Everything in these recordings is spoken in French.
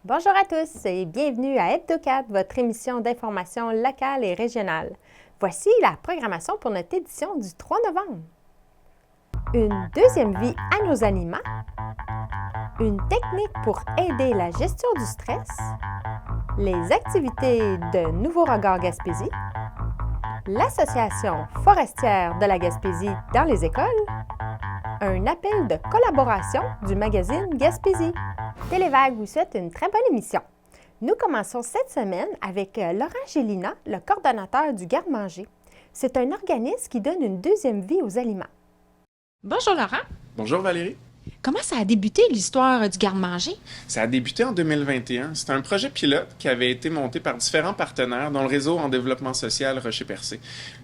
Bonjour à tous et bienvenue à Hebdo4, votre émission d'information locale et régionale. Voici la programmation pour notre édition du 3 novembre. Une deuxième vie à nos aliments, une technique pour aider la gestion du stress, les activités de Nouveau Regard Gaspésie, l'Association forestière de la Gaspésie dans les écoles, un appel de collaboration du magazine Gaspésie. Télévague vous souhaite une très bonne émission. Nous commençons cette semaine avec Laurent Gélina, le coordonnateur du Garde-manger. C'est un organisme qui donne une deuxième vie aux aliments. Bonjour Laurent. Bonjour Valérie. Comment ça a débuté l'histoire du garde-manger? Ça a débuté en 2021. C'est un projet pilote qui avait été monté par différents partenaires, dont le réseau en développement social Rocher-Percé.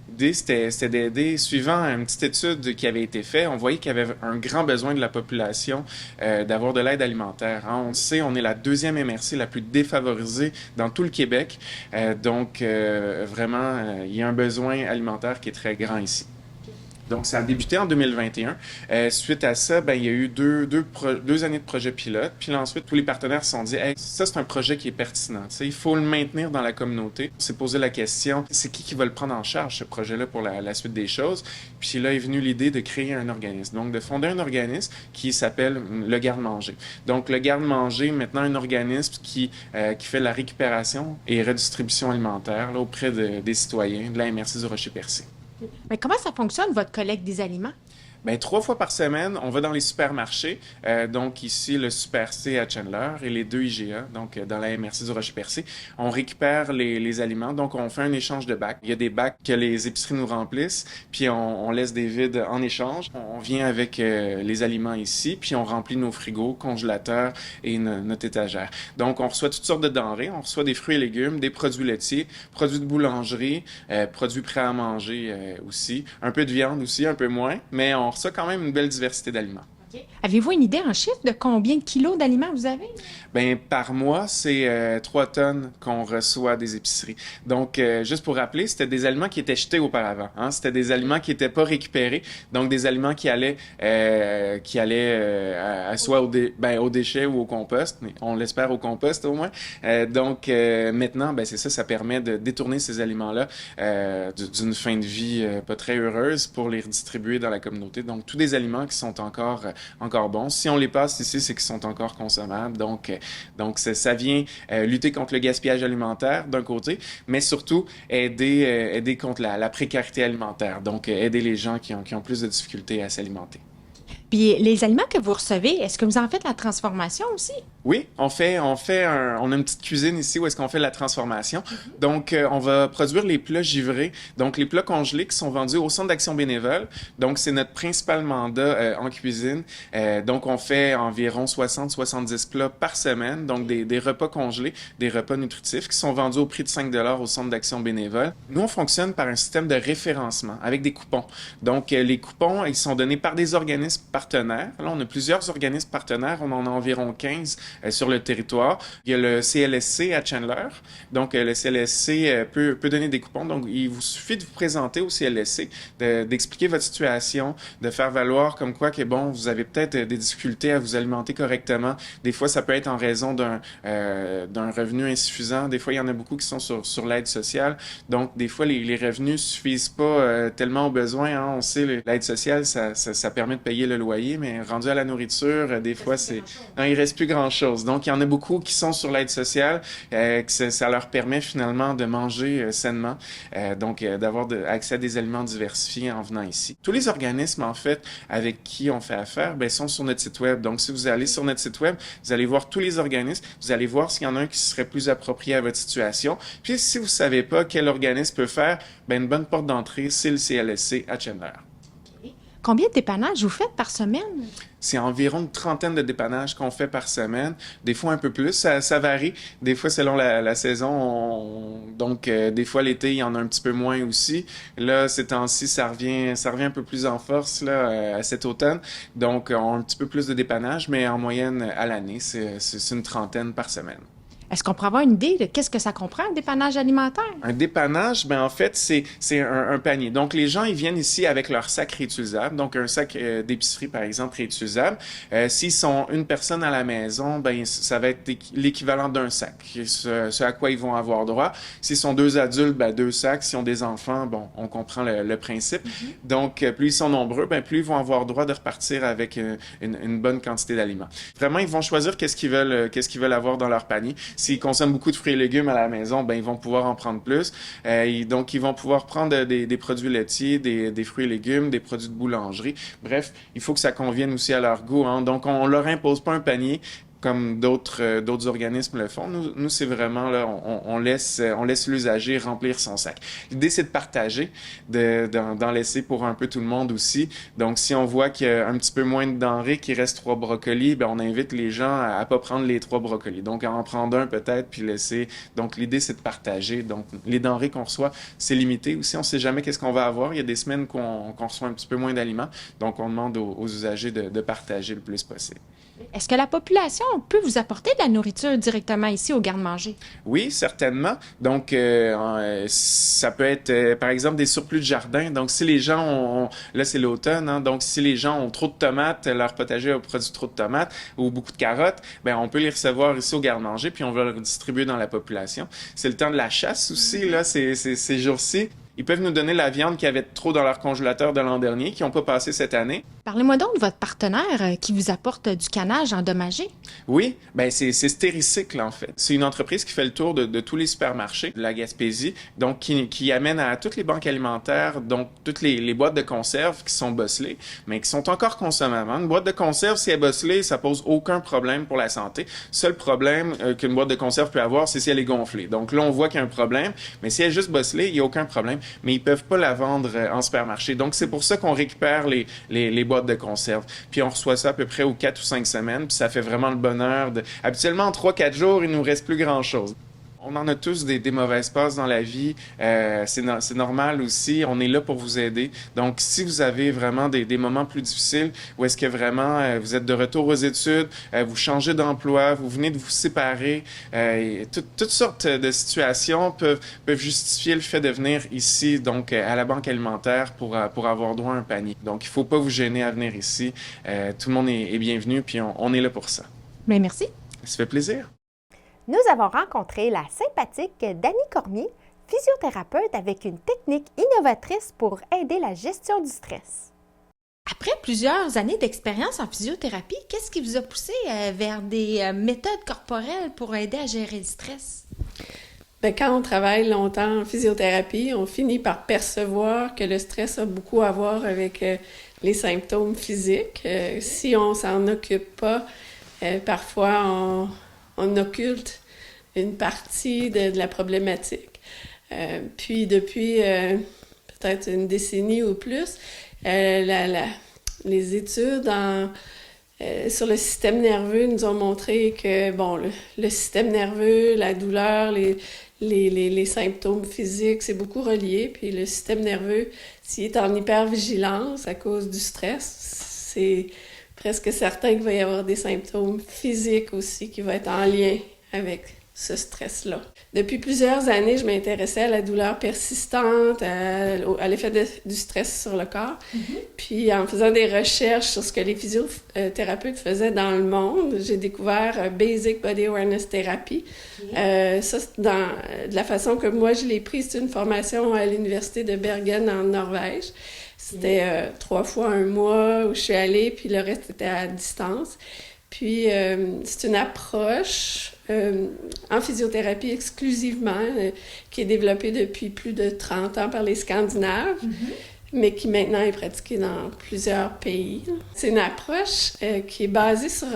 L'idée, c'était d'aider, suivant une petite étude qui avait été faite, on voyait qu'il y avait un grand besoin de la population d'avoir de l'aide alimentaire. On le sait, on est la deuxième MRC la plus défavorisée dans tout le Québec. Donc, vraiment, il y a un besoin alimentaire qui est très grand ici. Donc, ça a débuté en 2021. Suite à ça, il y a eu deux années de projet pilote. Puis là, ensuite, tous les partenaires se sont dit, hey, ça, c'est un projet qui est pertinent. T'sais, il faut le maintenir dans la communauté. On s'est posé la question, c'est qui va le prendre en charge, ce projet-là, pour la suite des choses? Puis là est venue l'idée de créer un organisme. Donc, de fonder un organisme qui s'appelle le Garde-manger. Donc, le Garde-manger, maintenant, un organisme qui fait la récupération et redistribution alimentaire là, auprès des citoyens de la MRC du Rocher-Percé. Mais comment ça fonctionne, votre collecte des aliments? 3 fois par semaine, on va dans les supermarchés. Donc ici, le Super C à Chandler et les 2 IGA, donc dans la MRC du Rocher-Percé. On récupère les aliments, donc on fait un échange de bacs. Il y a des bacs que les épiceries nous remplissent, puis on laisse des vides en échange. On vient avec les aliments ici, puis on remplit nos frigos, congélateurs et notre étagère. Donc on reçoit toutes sortes de denrées. On reçoit des fruits et légumes, des produits laitiers, produits de boulangerie, produits prêts à manger aussi. Un peu de viande aussi, un peu moins, mais on reçoit quand même une belle diversité d'aliments. Okay. Avez-vous une idée en chiffre de combien de kilos d'aliments vous avez? Par mois, c'est 3 tonnes qu'on reçoit des épiceries. Donc, juste pour rappeler, c'était des aliments qui étaient jetés auparavant. Hein? C'était des aliments qui n'étaient pas récupérés. Donc, des aliments qui allaient soit au déchet ou au compost. On l'espère au compost au moins. Maintenant, c'est ça, ça permet de détourner ces aliments-là d'une fin de vie pas très heureuse pour les redistribuer dans la communauté. Donc, tous des aliments qui sont encore bons. Si on les passe ici, c'est qu'ils sont encore consommables. Donc ça vient lutter contre le gaspillage alimentaire d'un côté, mais surtout aider contre la précarité alimentaire. Donc, aider les gens qui ont plus de difficultés à s'alimenter. Puis les aliments que vous recevez, est-ce que vous en faites la transformation aussi? Oui, on a une petite cuisine ici où est-ce qu'on fait la transformation. Donc, on va produire les plats givrés, donc les plats congelés qui sont vendus au Centre d'action bénévole. Donc, c'est notre principal mandat en cuisine. Donc, on fait environ 60-70 plats par semaine, donc des repas congelés, des repas nutritifs qui sont vendus au prix de 5 $ au Centre d'action bénévole. Nous, on fonctionne par un système de référencement avec des coupons. Donc, les coupons, ils sont donnés par des organismes partenaires. Là, on a plusieurs organismes partenaires, on en a environ 15 sur le territoire. Il y a le CLSC à Chandler. Donc, le CLSC peut donner des coupons. Donc, il vous suffit de vous présenter au CLSC, d'expliquer votre situation, de faire valoir comme quoi que, vous avez peut-être des difficultés à vous alimenter correctement. Des fois, ça peut être en raison d'un revenu insuffisant. Des fois, il y en a beaucoup qui sont sur l'aide sociale. Donc, des fois, les revenus suffisent pas tellement aux besoins. Hein. On sait, l'aide sociale, ça permet de payer le loyer, mais rendu à la nourriture, des fois, il reste plus grand-chose. Donc, il y en a beaucoup qui sont sur l'aide sociale, que ça leur permet finalement de manger sainement, d'avoir accès à des aliments diversifiés en venant ici. Tous les organismes, en fait, avec qui on fait affaire, sont sur notre site web. Donc, si vous allez sur notre site web, vous allez voir tous les organismes, vous allez voir s'il y en a un qui serait plus approprié à votre situation. Puis, si vous savez pas quel organisme peut faire, une bonne porte d'entrée, c'est le CLSC à Chandler. Combien de dépannages vous faites par semaine? C'est environ une trentaine de dépannages qu'on fait par semaine. Des fois un peu plus, ça varie. Des fois selon la saison. Des fois l'été, il y en a un petit peu moins aussi. Là, ces temps-ci, ça revient un peu plus en force là, à cet automne. Donc, on a un petit peu plus de dépannages, mais en moyenne à l'année, c'est une trentaine par semaine. Est-ce qu'on pourrait avoir une idée de qu'est-ce que ça comprend, un dépannage alimentaire? Un dépannage, ben en fait, c'est un panier. Donc, les gens, ils viennent ici avec leur sac réutilisable. Donc, un sac d'épicerie, par exemple, réutilisable. S'ils sont une personne à la maison, ben ça va être l'équivalent d'un sac. Ce à quoi ils vont avoir droit. S'ils sont deux adultes, ben deux sacs. S'ils ont des enfants, bon, on comprend le principe. Donc, plus ils sont nombreux, ben plus ils vont avoir droit de repartir avec une bonne quantité d'aliments. Vraiment, ils vont choisir qu'est-ce qu'ils veulent avoir dans leur panier. S'ils consomment beaucoup de fruits et légumes à la maison, ben ils vont pouvoir en prendre plus. Donc, ils vont pouvoir prendre des produits laitiers, des fruits et légumes, des produits de boulangerie. Bref, il faut que ça convienne aussi à leur goût, hein. Donc, on leur impose pas un panier comme d'autres organismes le font. Nous c'est vraiment là, on laisse l'usager remplir son sac. L'idée, c'est de partager, d'en laisser pour un peu tout le monde aussi. Donc, si on voit qu'il y a un petit peu moins de denrées, qu'il reste 3 brocolis, ben on invite les gens à pas prendre les 3 brocolis. Donc, à en prendre un peut-être, puis laisser. Donc, l'idée, c'est de partager. Donc, les denrées qu'on reçoit, c'est limité aussi. On sait jamais qu'est-ce qu'on va avoir. Il y a des semaines qu'on reçoit un petit peu moins d'aliments. Donc, on demande aux usagers de partager le plus possible. Est-ce que la population peut vous apporter de la nourriture directement ici au garde-manger? Oui, certainement. Donc, ça peut être, par exemple, des surplus de jardin. Donc, si les gens là, c'est l'automne, hein, donc si les gens ont trop de tomates, leur potager a produit trop de tomates ou beaucoup de carottes, ben on peut les recevoir ici au garde-manger, puis on va les distribuer dans la population. C'est le temps de la chasse aussi, là, ces jours-ci. Ils peuvent nous donner la viande qui avait trop dans leur congélateur de l'an dernier, qui n'ont pas passé cette année. Parlez-moi donc de votre partenaire qui vous apporte du canage endommagé. Oui, ben c'est Stéricycle, en fait. C'est une entreprise qui fait le tour de tous les supermarchés de la Gaspésie, donc qui amène à toutes les banques alimentaires, donc toutes les boîtes de conserve qui sont bosselées, mais qui sont encore consommables. Une boîte de conserve, si elle est bosselée, ça pose aucun problème pour la santé. Seul problème qu'une boîte de conserve peut avoir, c'est si elle est gonflée. Donc là, on voit qu'il y a un problème, mais si elle est juste bosselée, il n'y a aucun problème. Mais ils peuvent pas la vendre en supermarché. Donc, c'est pour ça qu'on récupère les boîtes de conserve. Puis, on reçoit ça à peu près aux 4 ou 5 semaines. Puis, ça fait vraiment le bonheur de... Habituellement, en 3-4 jours, il nous reste plus grand-chose. On en a tous des mauvaises passes dans la vie. C'est normal aussi. On est là pour vous aider. Donc, si vous avez vraiment des moments plus difficiles, où est-ce que vraiment vous êtes de retour aux études, vous changez d'emploi, vous venez de vous séparer, toutes sortes de situations peuvent justifier le fait de venir ici, donc à la Banque alimentaire pour avoir droit à un panier. Donc, il ne faut pas vous gêner à venir ici. Tout le monde est bienvenu, puis on est là pour ça. Bien, merci. Ça fait plaisir. Nous avons rencontré la sympathique Dany Cormier, physiothérapeute avec une technique innovatrice pour aider la gestion du stress. Après plusieurs années d'expérience en physiothérapie, qu'est-ce qui vous a poussé vers des méthodes corporelles pour aider à gérer le stress? Bien, quand on travaille longtemps en physiothérapie, on finit par percevoir que le stress a beaucoup à voir avec les symptômes physiques. Si on s'en occupe pas, parfois on occulte une partie de la problématique. Puis depuis peut-être une décennie ou plus, les études sur le système nerveux nous ont montré que bon, le système nerveux, la douleur, les symptômes physiques, c'est beaucoup relié. Puis le système nerveux, s'il est en hypervigilance à cause du stress, c'est presque certain qu'il va y avoir des symptômes physiques aussi qui vont être en lien avec ce stress-là. Depuis plusieurs années, je m'intéressais à la douleur persistante, à l'effet du stress sur le corps. Puis en faisant des recherches sur ce que les physiothérapeutes faisaient dans le monde, j'ai découvert Basic Body Awareness Therapy. Ça, de la façon que moi je l'ai pris, c'est une formation à l'Université de Bergen en Norvège. C'était 3 fois un mois où je suis allée, puis le reste était à distance. Puis c'est une approche en physiothérapie exclusivement qui est développée depuis plus de 30 ans par les Scandinaves, mais qui maintenant est pratiquée dans plusieurs pays. C'est une approche qui est basée sur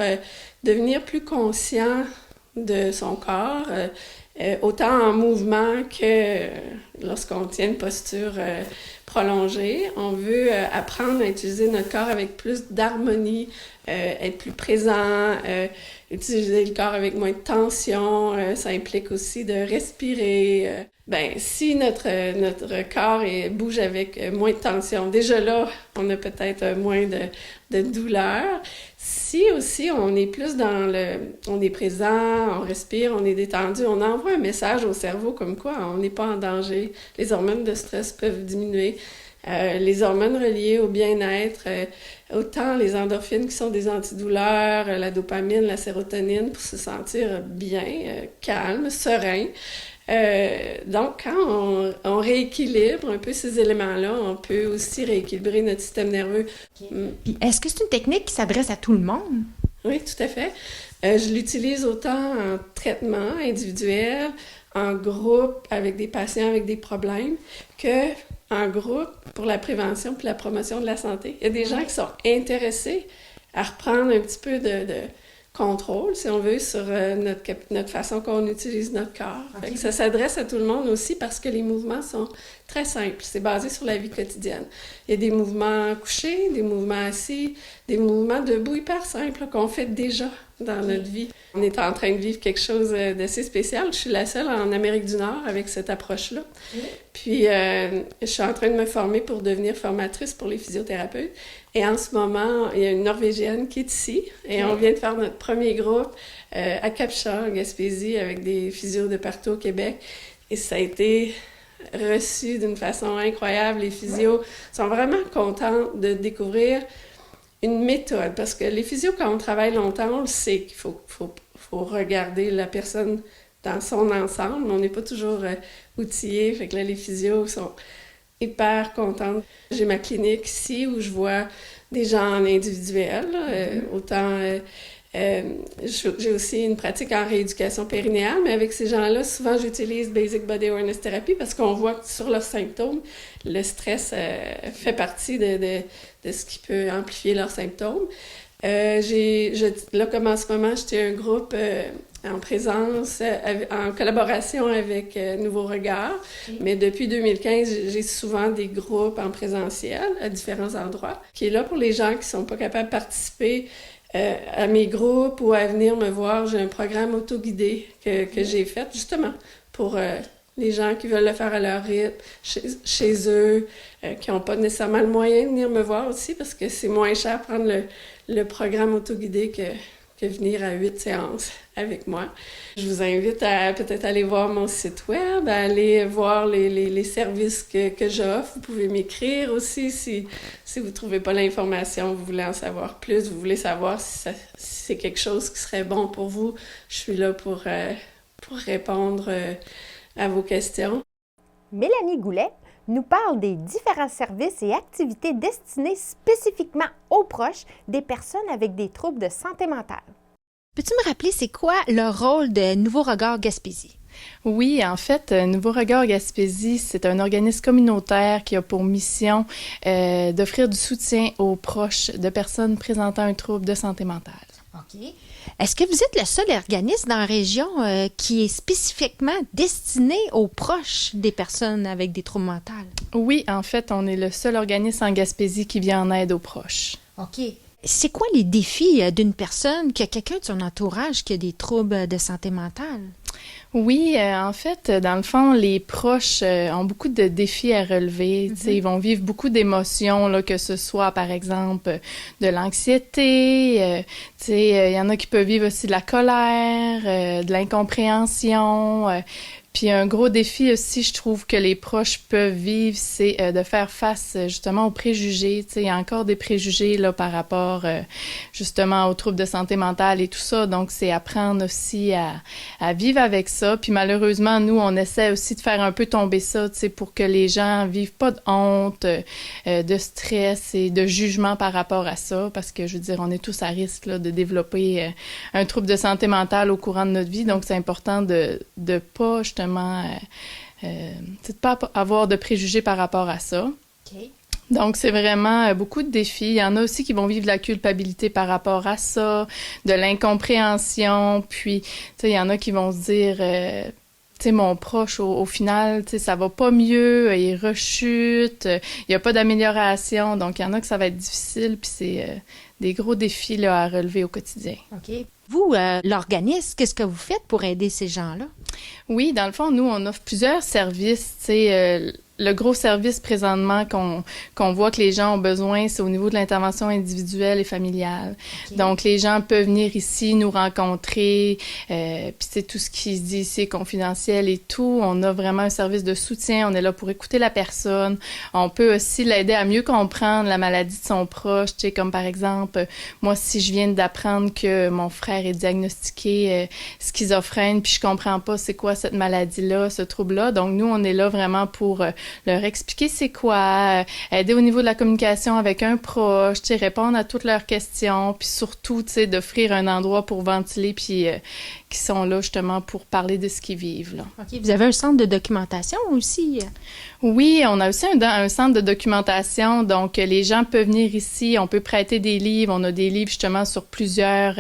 devenir plus conscient de son corps, autant en mouvement que lorsqu'on tient une posture prolongée. On veut apprendre à utiliser notre corps avec plus d'harmonie, être plus présent, utiliser le corps avec moins de tension. Ça implique aussi de respirer. Si notre corps bouge avec moins de tension, déjà là, on a peut-être moins de douleur. Si aussi on est plus on est présent, on respire, on est détendu, on envoie un message au cerveau comme quoi on n'est pas en danger. Les hormones de stress peuvent diminuer. Les hormones reliées au bien-être, autant les endorphines qui sont des antidouleurs, la dopamine, la sérotonine pour se sentir bien, calme, serein. Donc, quand on rééquilibre un peu ces éléments-là, on peut aussi rééquilibrer notre système nerveux. Puis, est-ce que c'est une technique qui s'adresse à tout le monde? Oui, tout à fait. Je l'utilise autant en traitement individuel, en groupe avec des patients avec des problèmes, que en groupe pour la prévention et la promotion de la santé. Il y a des gens qui sont intéressés à reprendre un petit peu de contrôle, si on veut, sur notre façon qu'on utilise notre corps. Fait que ça s'adresse à tout le monde aussi parce que les mouvements sont très simples. C'est basé sur la vie quotidienne. Il y a des mouvements couchés, des mouvements assis, des mouvements debout hyper simples là, qu'on fait déjà dans notre vie. On est en train de vivre quelque chose d'assez spécial. Je suis la seule en Amérique du Nord avec cette approche-là. Puis, je suis en train de me former pour devenir formatrice pour les physiothérapeutes. Et en ce moment, il y a une Norvégienne qui est ici. Et on vient de faire notre premier groupe à Capcha, en Gaspésie, avec des physios de partout au Québec. Et ça a été reçu d'une façon incroyable. Les physios sont vraiment contents de découvrir une méthode. Parce que les physios, quand on travaille longtemps, on le sait qu'il faut regarder la personne dans son ensemble. On n'est pas toujours outillé. Fait que là, les physios sont hyper contentes. J'ai ma clinique ici où je vois des gens en individuel, autant... j'ai aussi une pratique en rééducation périnéale, mais avec ces gens-là, souvent j'utilise Basic Body Awareness Therapy parce qu'on voit que sur leurs symptômes, le stress fait partie de ce qui peut amplifier leurs symptômes. Là, comme en ce moment, j'étais un groupe en présence, en collaboration avec Nouveau Regard, mais depuis 2015, j'ai souvent des groupes en présentiel à différents endroits, qui est là pour les gens qui sont pas capables de participer à mes groupes ou à venir me voir. J'ai un programme autoguidé que j'ai fait justement pour les gens qui veulent le faire à leur rythme, chez eux, qui n'ont pas nécessairement le moyen de venir me voir aussi parce que c'est moins cher prendre le programme autoguidé que venir à 8 séances avec moi. Je vous invite à peut-être aller voir mon site web, à aller voir les services que j'offre. Vous pouvez m'écrire aussi si vous ne trouvez pas l'information, vous voulez en savoir plus, vous voulez savoir si c'est quelque chose qui serait bon pour vous. Je suis là pour répondre à vos questions. Mélanie Goulet nous parle des différents services et activités destinés spécifiquement aux proches des personnes avec des troubles de santé mentale. Peux-tu me rappeler c'est quoi le rôle de Nouveau Regard Gaspésie? Oui, en fait, Nouveau Regard Gaspésie, c'est un organisme communautaire qui a pour mission d'offrir du soutien aux proches de personnes présentant un trouble de santé mentale. OK. Est-ce que vous êtes le seul organisme dans la région qui est spécifiquement destiné aux proches des personnes avec des troubles mentaux? Oui, en fait, on est le seul organisme en Gaspésie qui vient en aide aux proches. OK. C'est quoi les défis d'une personne qui a quelqu'un de son entourage qui a des troubles de santé mentale? Oui, en fait, dans le fond, les proches ont beaucoup de défis à relever. Ils vont vivre beaucoup d'émotions, là, que ce soit, par exemple, de l'anxiété. Il y en a qui peuvent vivre aussi de la colère, de l'incompréhension. Puis un gros défi aussi, je trouve, que les proches peuvent vivre, c'est de faire face justement aux préjugés. Il y a encore des préjugés là par rapport justement aux troubles de santé mentale et tout ça. Donc, c'est apprendre aussi à vivre avec ça. Puis malheureusement, nous, on essaie aussi de faire un peu tomber ça, pour que les gens vivent pas de honte, de stress et de jugement par rapport à ça. Parce que, je veux dire, on est tous à risque là, de développer un trouble de santé mentale au courant de notre vie. Donc, c'est important de pas justement de pas avoir de préjugés par rapport à ça. Okay. Donc, c'est vraiment beaucoup de défis. Il y en a aussi qui vont vivre de la culpabilité par rapport à ça, de l'incompréhension. Puis, il y en a qui vont se dire tu sais, mon proche, au final, tu sais, ça va pas mieux, il rechute, il y a pas d'amélioration, donc il y en a que ça va être difficile, puis c'est des gros défis là, à relever au quotidien. OK. Vous, l'organisme, qu'est-ce que vous faites pour aider ces gens-là? Oui, dans le fond, nous, on offre plusieurs services, tu sais, le gros service présentement qu'on voit que les gens ont besoin, c'est au niveau de l'intervention individuelle et familiale. Okay. Donc, les gens peuvent venir ici, nous rencontrer, puis c'est tout ce qui se dit ici est confidentiel et tout. On a vraiment un service de soutien, on est là pour écouter la personne. On peut aussi l'aider à mieux comprendre la maladie de son proche, tu sais, comme par exemple, moi, si je viens d'apprendre que mon frère est diagnostiqué schizophrène, puis je comprends pas c'est quoi cette maladie-là, ce trouble-là. Donc, nous, on est là vraiment pour leur expliquer c'est quoi, aider au niveau de la communication avec un proche, tu sais, répondre à toutes leurs questions, puis surtout, tu sais, d'offrir un endroit pour ventiler, puis qui sont là justement pour parler de ce qu'ils vivent, là. OK. Vous avez un centre de documentation aussi? Oui, on a aussi un centre de documentation, donc les gens peuvent venir ici, on peut prêter des livres, on a des livres justement sur plusieurs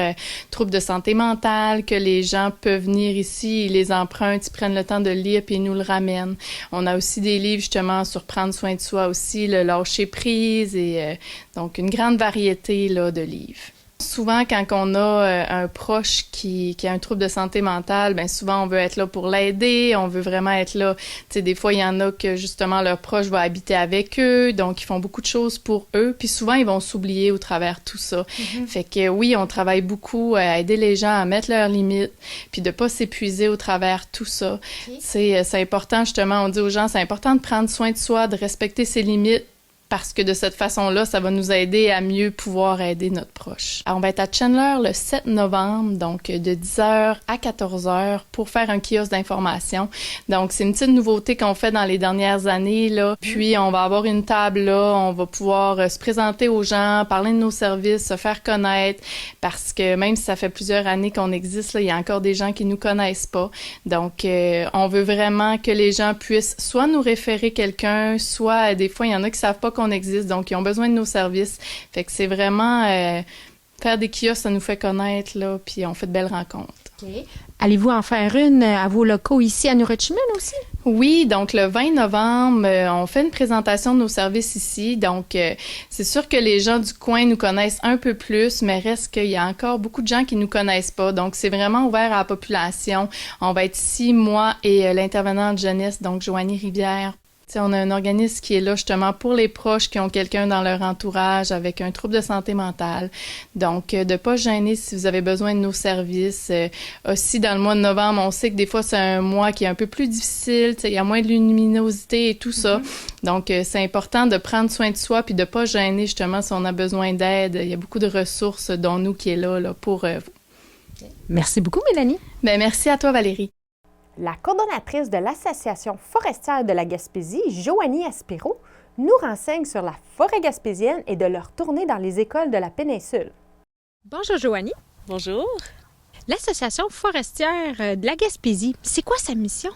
troubles de santé mentale que les gens peuvent venir ici, ils les empruntent, ils prennent le temps de le lire puis ils nous le ramènent. On a aussi des livres justement sur prendre soin de soi aussi, le lâcher prise et donc une grande variété là de livres. Souvent, quand on a un proche qui a un trouble de santé mentale, bien souvent, on veut être là pour l'aider, on veut vraiment être là. Tu sais, des fois, il y en a que, justement, leur proche va habiter avec eux, donc ils font beaucoup de choses pour eux, puis souvent, ils vont s'oublier au travers de tout ça. Mm-hmm. Fait que oui, on travaille beaucoup à aider les gens à mettre leurs limites, puis de pas s'épuiser au travers de tout ça. Okay. C'est important, justement, on dit aux gens, c'est important de prendre soin de soi, de respecter ses limites, parce que de cette façon-là, ça va nous aider à mieux pouvoir aider notre proche. Alors, on va être à Chandler le 7 novembre, donc de 10h à 14h pour faire un kiosque d'information. Donc, c'est une petite nouveauté qu'on fait dans les dernières années, là. Puis, on va avoir une table, là, on va pouvoir se présenter aux gens, parler de nos services, se faire connaître, parce que même si ça fait plusieurs années qu'on existe, là, il y a encore des gens qui nous connaissent pas. Donc, on veut vraiment que les gens puissent soit nous référer quelqu'un, soit des fois, il y en a qui savent pas qu'on existe, donc ils ont besoin de nos services. Fait que c'est vraiment faire des kiosques, ça nous fait connaître, là, puis on fait de belles rencontres. Okay. Allez-vous en faire une à vos locaux ici à New Richmond aussi? Oui, donc le 20 novembre, on fait une présentation de nos services ici. Donc, c'est sûr que les gens du coin nous connaissent un peu plus, mais reste qu'il y a encore beaucoup de gens qui nous connaissent pas. Donc, c'est vraiment ouvert à la population. On va être ici, moi et l'intervenante jeunesse, donc Joanie Rivière. T'sais, on a un organisme qui est là justement pour les proches qui ont quelqu'un dans leur entourage avec un trouble de santé mentale. Donc, de pas gêner si vous avez besoin de nos services. Aussi, dans le mois de novembre, on sait que des fois, c'est un mois qui est un peu plus difficile. Il y a moins de luminosité et tout ça. Donc, c'est important de prendre soin de soi puis de pas gêner justement si on a besoin d'aide. Il y a beaucoup de ressources, dont nous, qui est là pour vous. Merci beaucoup, Mélanie. Bien, merci à toi, Valérie. La coordonnatrice de l'Association forestière de la Gaspésie, Joanie Aspiro, nous renseigne sur la forêt gaspésienne et de leur tournée dans les écoles de la péninsule. Bonjour, Joanie. Bonjour. L'Association forestière de la Gaspésie, c'est quoi sa mission?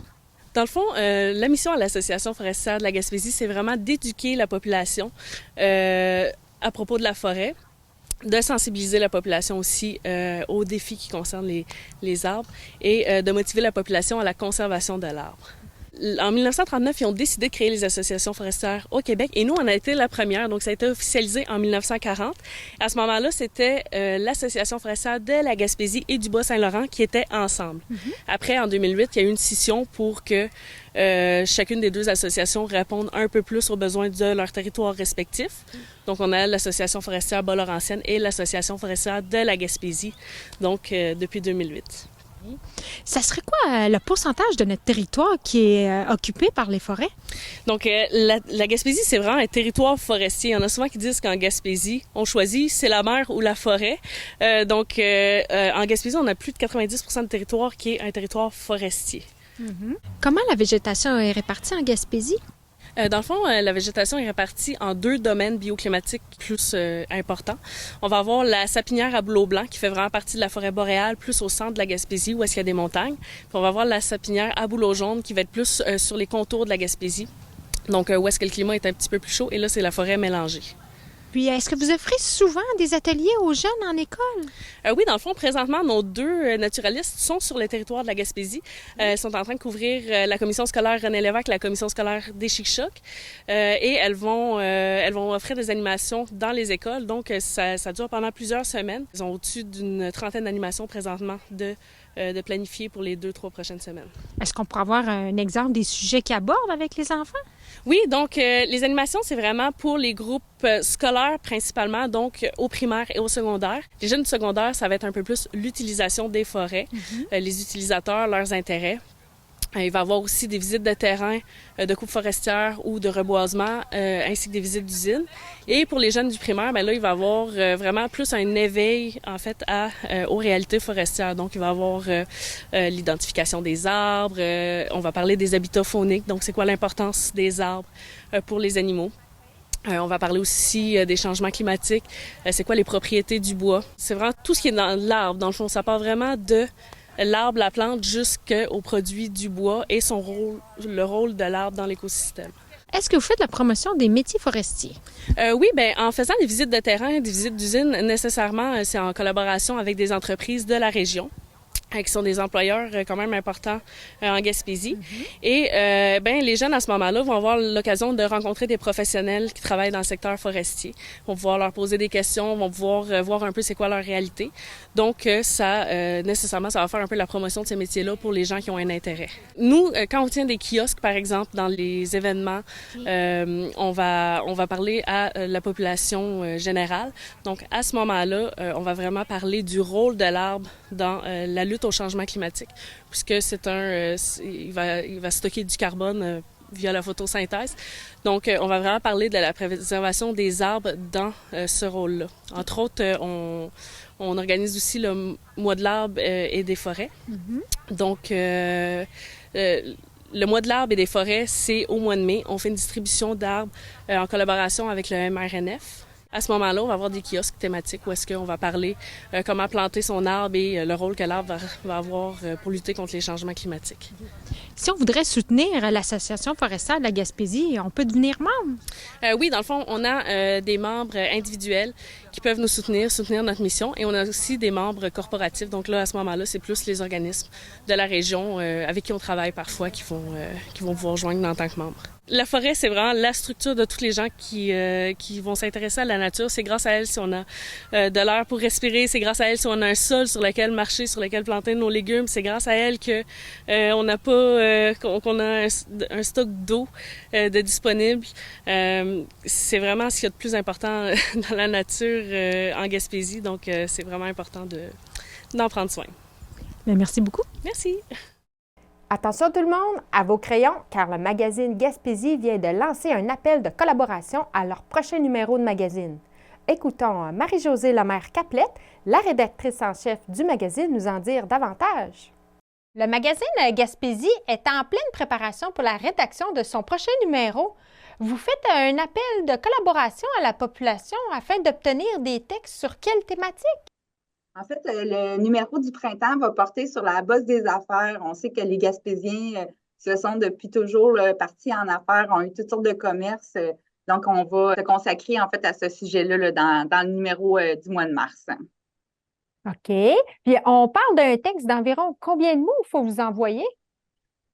Dans le fond, la mission à l'Association forestière de la Gaspésie, c'est vraiment d'éduquer la population à propos de la forêt, de sensibiliser la population aussi aux défis qui concernent les arbres et de motiver la population à la conservation de l'arbre. En 1939, ils ont décidé de créer les associations forestières au Québec et nous, on a été la première, donc ça a été officialisé en 1940. À ce moment-là, c'était l'Association forestière de la Gaspésie et du Bas-Saint-Laurent qui étaient ensemble. Après, en 2008, il y a eu une scission pour que chacune des deux associations répondent un peu plus aux besoins de leur territoire respectif. Donc, on a l'Association forestière Bas-Laurentienne et l'Association forestière de la Gaspésie, donc depuis 2008. Ça serait quoi le pourcentage de notre territoire qui est occupé par les forêts? Donc, la Gaspésie, c'est vraiment un territoire forestier. Il y en a souvent qui disent qu'en Gaspésie, on choisit c'est la mer ou la forêt. Donc, en Gaspésie, on a plus de 90% de territoire qui est un territoire forestier. Comment la végétation est répartie en Gaspésie? Dans le fond, la végétation est répartie en deux domaines bioclimatiques plus importants. On va avoir la sapinière à bouleau blanc qui fait vraiment partie de la forêt boréale, plus au centre de la Gaspésie où est-ce qu'il y a des montagnes. Puis on va avoir la sapinière à bouleau jaune qui va être plus sur les contours de la Gaspésie, donc où est-ce que le climat est un petit peu plus chaud. Et là, c'est la forêt mélangée. Puis, est-ce que vous offrez souvent des ateliers aux jeunes en école? Oui, dans le fond, présentement, nos deux naturalistes sont sur le territoire de la Gaspésie. Ils sont en train de couvrir la commission scolaire René Lévesque, la commission scolaire des Chic-Chocs. Et elles vont offrir des animations dans les écoles. Donc, ça dure pendant plusieurs semaines. Ils ont au-dessus d'une trentaine d'animations présentement de planifier pour les 2-3 prochaines semaines. Est-ce qu'on pourrait avoir un exemple des sujets qu'ils abordent avec les enfants? Oui, donc les animations, c'est vraiment pour les groupes scolaires principalement, donc au primaire et au secondaire. Les jeunes du secondaire, ça va être un peu plus l'utilisation des forêts, les utilisateurs, leurs intérêts. Il va y avoir aussi des visites de terrain, de coupe forestière ou de reboisement, ainsi que des visites d'usines. Et pour les jeunes du primaire, bien là, il va y avoir vraiment plus un éveil, en fait, aux réalités forestières. Donc, il va y avoir l'identification des arbres, on va parler des habitats fauniques, donc c'est quoi l'importance des arbres pour les animaux. On va parler aussi des changements climatiques, c'est quoi les propriétés du bois. C'est vraiment tout ce qui est dans l'arbre, dans le fond. Ça part vraiment de l'arbre, la plante, jusqu'au produit du bois et le rôle de l'arbre dans l'écosystème. Est-ce que vous faites la promotion des métiers forestiers? Oui, bien, en faisant des visites de terrain, des visites d'usine, nécessairement, c'est en collaboration avec des entreprises de la région, qui sont des employeurs quand même importants en Gaspésie. Et ben les jeunes à ce moment-là vont avoir l'occasion de rencontrer des professionnels qui travaillent dans le secteur forestier. Vont pouvoir leur poser des questions, vont pouvoir voir un peu c'est quoi leur réalité. Donc nécessairement, ça va faire un peu la promotion de ces métiers-là pour les gens qui ont un intérêt. Nous, quand on tient des kiosques, par exemple, dans les événements, on va parler à la population générale. Donc à ce moment-là, on va vraiment parler du rôle de l'arbre dans la lutte au changement climatique, puisque il va stocker du carbone via la photosynthèse. Donc, on va vraiment parler de la préservation des arbres dans ce rôle-là. Entre autres, on organise aussi le mois de l'arbre et des forêts. Donc, le mois de l'arbre et des forêts, c'est au mois de mai. On fait une distribution d'arbres en collaboration avec le MRNF. À ce moment-là, on va avoir des kiosques thématiques où est-ce qu'on va parler comment planter son arbre et le rôle que l'arbre va avoir pour lutter contre les changements climatiques. Si on voudrait soutenir l'Association forestière de la Gaspésie, on peut devenir membre? Oui, dans le fond, on a des membres individuels qui peuvent nous soutenir notre mission, et on a aussi des membres corporatifs. Donc là, à ce moment-là, c'est plus les organismes de la région avec qui on travaille parfois qui vont pouvoir joindre en tant que membres. La forêt, c'est vraiment la structure de tous les gens qui vont s'intéresser à la nature. C'est grâce à elle si on a de l'air pour respirer. C'est grâce à elle si on a un sol sur lequel marcher, sur lequel planter nos légumes. C'est grâce à elle que on n'a pas qu'on a un stock d'eau de disponible. C'est vraiment ce qu'il y a de plus important dans la nature en Gaspésie. Donc, c'est vraiment important d'en prendre soin. Bien, merci beaucoup. Merci. Attention tout le monde, à vos crayons, car le magazine Gaspésie vient de lancer un appel de collaboration à leur prochain numéro de magazine. Écoutons Marie-Josée Lemaire-Caplette, la rédactrice en chef du magazine, nous en dire davantage. Le magazine Gaspésie est en pleine préparation pour la rédaction de son prochain numéro. Vous faites un appel de collaboration à la population afin d'obtenir des textes sur quelle thématique? En fait, le numéro du printemps va porter sur la bosse des affaires. On sait que les Gaspésiens se sont depuis toujours partis en affaires, ont eu toutes sortes de commerces. Donc, on va se consacrer en fait à ce sujet-là là, dans le numéro du mois de mars. OK. Puis, on parle d'un texte d'environ combien de mots il faut vous envoyer?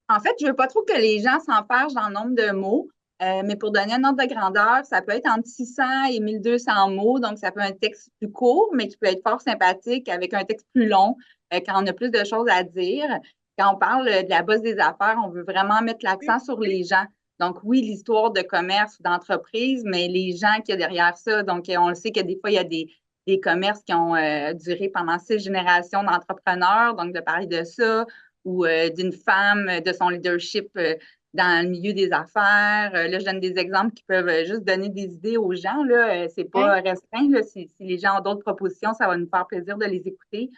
En fait, je ne veux pas trop que les gens s'enfargent dans le nombre de mots. Mais pour donner un ordre de grandeur, ça peut être entre 600 et 1200 mots. Donc, ça peut être un texte plus court, mais qui peut être fort sympathique avec un texte plus long quand on a plus de choses à dire. Quand on parle de la bosse des affaires, on veut vraiment mettre l'accent sur les gens. Donc, oui, l'histoire de commerce ou d'entreprise, mais les gens qu'il y a derrière ça. Donc, on le sait que des fois, il y a des commerces qui ont duré pendant 6 générations d'entrepreneurs. Donc, de parler de ça ou d'une femme, de son leadership dans le milieu des affaires. Là, je donne des exemples qui peuvent juste donner des idées aux gens. Là, c'est pas restreint. Là. Si les gens ont d'autres propositions, ça va nous faire plaisir de les écouter.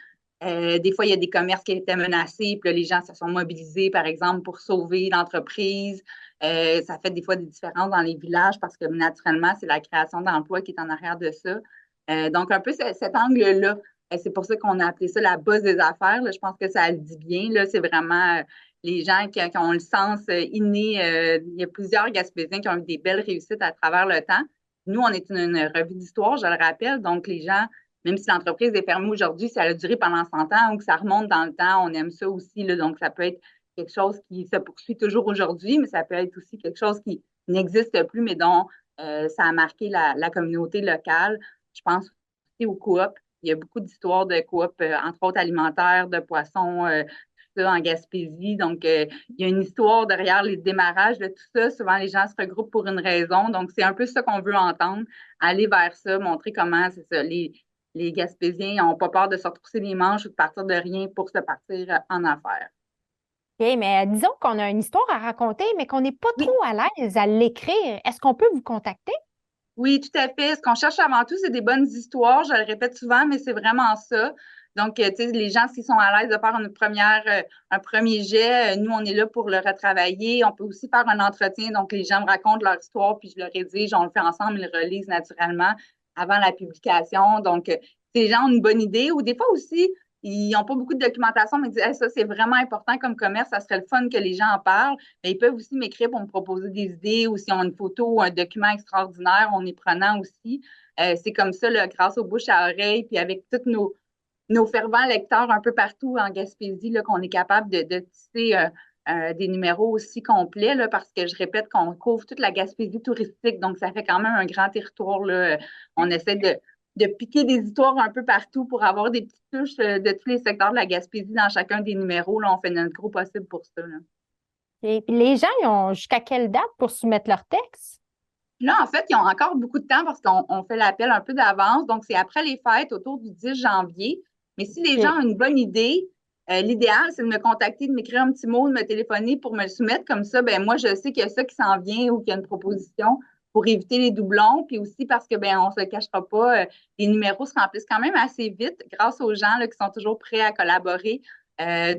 Des fois, il y a des commerces qui étaient menacés, puis là, les gens se sont mobilisés, par exemple, pour sauver l'entreprise. Ça fait des fois des différences dans les villages parce que naturellement, c'est la création d'emplois qui est en arrière de ça. Donc, un peu cet angle-là. C'est pour ça qu'on a appelé ça la bosse des affaires. Là. Je pense que ça le dit bien. Là. C'est vraiment les gens qui ont le sens inné. Il y a plusieurs Gaspésiens qui ont eu des belles réussites à travers le temps. nous, on est une revue d'histoire, je le rappelle, donc les gens, même si l'entreprise est fermée aujourd'hui, ça a duré pendant 100 ans ou que ça remonte dans le temps, on aime ça aussi, là, donc ça peut être quelque chose qui se poursuit toujours aujourd'hui, mais ça peut être aussi quelque chose qui n'existe plus, mais dont ça a marqué la communauté locale. Je pense aussi aux coops. Il y a beaucoup d'histoires de coops, entre autres alimentaires, de poissons, tout ça en Gaspésie. Donc, il y a une histoire derrière les démarrages de tout ça. Souvent, les gens se regroupent pour une raison. Donc, c'est un peu ça qu'on veut entendre. Aller vers ça, montrer comment, c'est ça, les Gaspésiens n'ont pas peur de se retrousser les manches ou de partir de rien pour se partir en affaires. OK, mais disons qu'on a une histoire à raconter, mais qu'on n'est pas Oui. trop à l'aise à l'écrire. Est-ce qu'on peut vous contacter? Oui, tout à fait. Ce qu'on cherche avant tout, c'est des bonnes histoires. Je le répète souvent, mais c'est vraiment ça. Donc, tu sais, les gens, s'ils sont à l'aise de faire un premier jet, nous, on est là pour le retravailler. On peut aussi faire un entretien. Donc, les gens me racontent leur histoire, puis je le rédige. On le fait ensemble, ils le relisent naturellement avant la publication. Donc, si les gens ont une bonne idée, ou des fois aussi, ils n'ont pas beaucoup de documentation, mais ils disent hey, ça, c'est vraiment important comme commerce, ça serait le fun que les gens en parlent. Mais ils peuvent aussi m'écrire pour me proposer des idées ou s'ils ont une photo ou un document extraordinaire, on est prenant aussi. C'est comme ça, là, grâce aux bouches à oreille, puis avec tous nos fervents lecteurs un peu partout en Gaspésie, là, qu'on est capable de tisser des numéros aussi complets, là, parce que je répète qu'on couvre toute la Gaspésie touristique, donc ça fait quand même un grand territoire. Là. On essaie de piquer des histoires un peu partout pour avoir des petites touches de tous les secteurs de la Gaspésie dans chacun des numéros. Là, on fait notre gros possible pour ça. Là. Et puis les gens, ils ont jusqu'à quelle date pour soumettre leur texte? Là, en fait, ils ont encore beaucoup de temps parce qu'on fait l'appel un peu d'avance. Donc, c'est après les fêtes, autour du 10 janvier. Mais si les gens ont une bonne idée, l'idéal, c'est de me contacter, de m'écrire un petit mot, de me téléphoner pour me le soumettre. Comme ça, ben moi, je sais qu'il y a ça qui s'en vient ou qu'il y a une proposition pour éviter les doublons. Puis aussi parce que, ben on se le cachera pas, les numéros se remplissent quand même assez vite grâce aux gens là, qui sont toujours prêts à collaborer.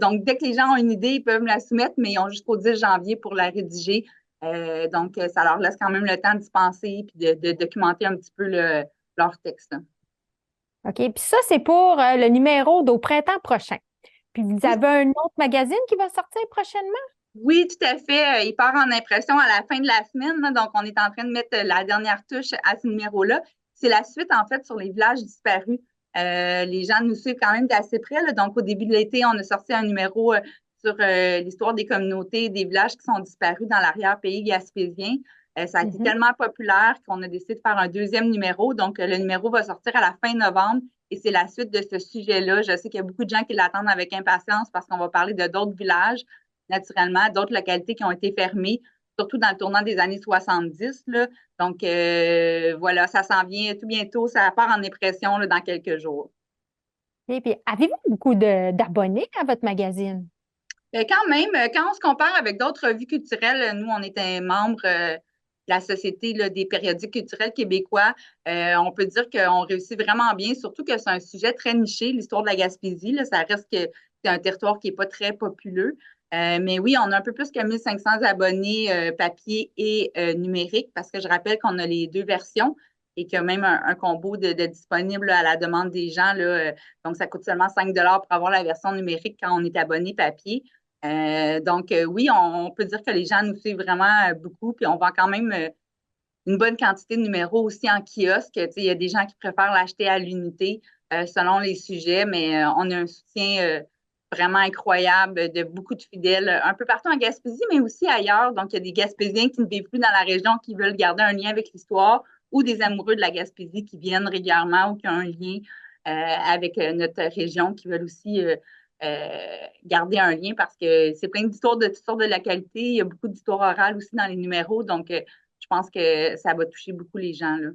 Donc, dès que les gens ont une idée, ils peuvent me la soumettre, mais ils ont jusqu'au 10 janvier pour la rédiger. Donc, ça leur laisse quand même le temps d'y penser et de documenter un petit peu leur texte. OK. Puis ça, c'est pour le numéro d'au printemps prochain. Puis vous avez un autre magazine qui va sortir prochainement? Oui, tout à fait. Il part en impression à la fin de la semaine. Là, donc, on est en train de mettre la dernière touche à ce numéro-là. C'est la suite, en fait, sur les villages disparus. Les gens nous suivent quand même d'assez près. Là. Donc, au début de l'été, on a sorti un numéro sur l'histoire des communautés, des villages qui sont disparus dans l'arrière-pays gaspésien. Ça a été tellement populaire qu'on a décidé de faire un deuxième numéro. Donc, le numéro va sortir à la fin novembre et c'est la suite de ce sujet-là. Je sais qu'il y a beaucoup de gens qui l'attendent avec impatience parce qu'on va parler de d'autres villages, naturellement, d'autres localités qui ont été fermées, surtout dans le tournant des années 70. Là. Donc, voilà, ça s'en vient tout bientôt. Ça part en impression là, dans quelques jours. Et puis, avez-vous beaucoup d'abonnés à votre magazine? Quand même, quand on se compare avec d'autres revues culturelles, nous, on est un membre de la Société là, des périodiques culturels québécois. On peut dire qu'on réussit vraiment bien, surtout que c'est un sujet très niché, l'histoire de la Gaspésie. Là, ça reste que c'est un territoire qui n'est pas très populeux. Mais oui, on a un peu plus que 1500 abonnés papier et numérique parce que je rappelle qu'on a les deux versions et qu'il y a même un combo de disponible là, à la demande des gens. Là, donc, ça coûte seulement 5 pour avoir la version numérique quand on est abonné papier. Donc, oui, on peut dire que les gens nous suivent vraiment beaucoup, puis on vend quand même une bonne quantité de numéros aussi en kiosque. Il y a des gens qui préfèrent l'acheter à l'unité selon les sujets, mais on a un soutien vraiment incroyable de beaucoup de fidèles un peu partout en Gaspésie, mais aussi ailleurs. Donc, il y a des Gaspésiens qui ne vivent plus dans la région, qui veulent garder un lien avec l'histoire, ou des amoureux de la Gaspésie qui viennent régulièrement ou qui ont un lien avec notre région, qui veulent aussi garder un lien parce que c'est plein d'histoires de toutes sortes de localités. Il y a beaucoup d'histoires orales aussi dans les numéros. Donc, je pense que ça va toucher beaucoup les gens. Là.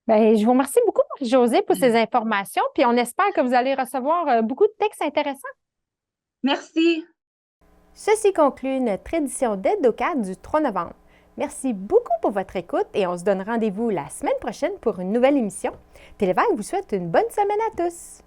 Bien, je vous remercie beaucoup, Marie-Josée, pour ces informations. Puis on espère que vous allez recevoir beaucoup de textes intéressants. Merci. Ceci conclut notre édition d'Aide-au-Cadre du 3 novembre. Merci beaucoup pour votre écoute et on se donne rendez-vous la semaine prochaine pour une nouvelle émission. Télévague vous souhaite une bonne semaine à tous.